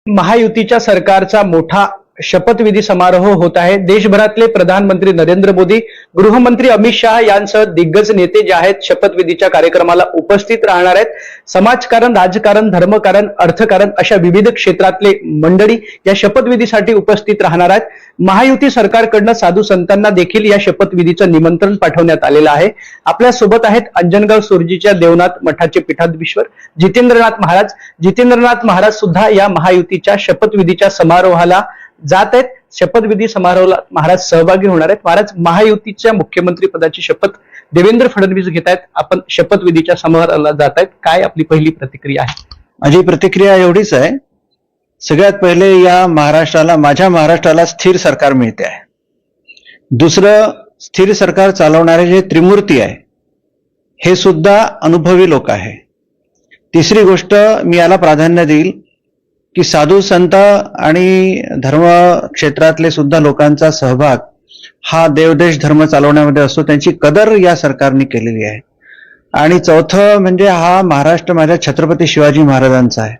महायुतीच्या सरकारचा मोठा शपथविधी समारोह होत आहे। देशभरातले प्रधानमंत्री नरेंद्र मोदी, गृहमंत्री अमित शहा यांसह दिग्गज नेते जे आहेत शपथविधीच्या कार्यक्रमाला उपस्थित राहणार आहेत। समाजकारण, राजकारण, धर्मकारण, अर्थकारण अशा विविध क्षेत्रातले मंडळी या शपथविधीसाठी उपस्थित राहणार आहेत। महायुती सरकारकडून साधू संतांना देखील या शपथविधीचं निमंत्रण पाठवण्यात आलेलं आहे। आपल्या सोबत आहेत अंजनगाव सुरजीच्या देवनाथ मठाचे पीठाधीश्वर जितेंद्रनाथ महाराज सुद्धा या महायुतीच्या शपथविधीच्या समारोहाला जात आहेत। शपथविधी समारोहाला महाराज सहभागी होणार आहेत। महाराज, महायुतीच्या मुख्यमंत्री पदाची शपथ देवेंद्र फडणवीस घेत आहेत, आपण शपथविधीच्या समारोहाला जात आहेत, काय आपली पहिली प्रतिक्रिया आहे? माझी प्रतिक्रिया एवढीच आहे, सगळ्यात पहिले या महाराष्ट्राला, माझ्या महाराष्ट्राला स्थिर सरकार मिळते आहे। दुसरं, स्थिर सरकार चालवणारे जे त्रिमूर्ती आहे हे सुद्धा अनुभवी लोक आहे। तिसरी गोष्ट मी याला प्राधान्य देईल की साधू संत आणि धर्म क्षेत्रातले सुद्धा लोकांचा सहभाग हा देवदेश धर्म चालवण्यामध्ये असतो, त्यांची कदर या सरकारने केलेली आहे। आणि चौथं म्हणजे हा महाराष्ट्र माझ्या छत्रपती शिवाजी महाराजांचा आहे,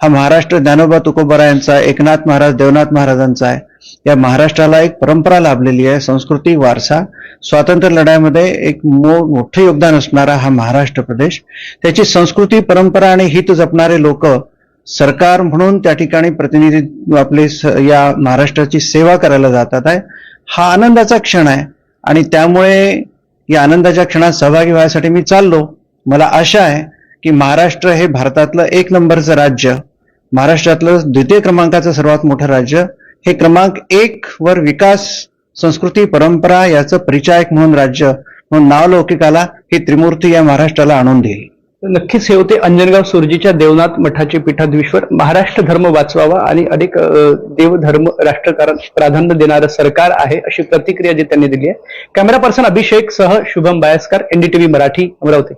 हा महाराष्ट्र ज्ञानोबा तुकोबारायांचा, एकनाथ महाराज, देवनाथ महाराजांचा आहे। या महाराष्ट्राला एक परंपरा लाभलेली आहे, संस्कृती, वारसा, स्वातंत्र्य लढ्यामध्ये एक मोठं योगदान असणारा हा महाराष्ट्र प्रदेश, त्याची संस्कृती, परंपरा आणि हित जपणारे लोक सरकार म्हणून त्या ठिकाणी प्रतिनिधी आपले या महाराष्ट्राची सेवा करायला जातात आहे। हा आनंदाचा क्षण आहे आणि त्यामुळे या आनंदाच्या क्षणात सहभागी व्हायसाठी मी चाललो। मला आशा आहे की महाराष्ट्र हे भारतातलं 1 नंबरचं राज्य, महाराष्ट्रातलं 2य क्रमांकाचं सर्वात मोठं राज्य, हे क्रमांक 1 वर विकास, संस्कृती, परंपरा याचं परिचायक म्हणून राज्य म्हणून नावलौकिकाला ही त्रिमूर्ती या महाराष्ट्राला आणून देईल। नक्कीच हे होते अंजनगाव सुरजीच्या देवनाथ मठाचे पीठाधीश्वर। महाराष्ट्र धर्म वाचवावा आणि अनेक देवधर्म राष्ट्रकारण प्राधान्य देणारं सरकार आहे अशी प्रतिक्रिया जी त्यांनी दिली आहे। कॅमेरा पर्सन अभिषेक सह शुभम बायस्कर, NDTV मराठी, अमरावती।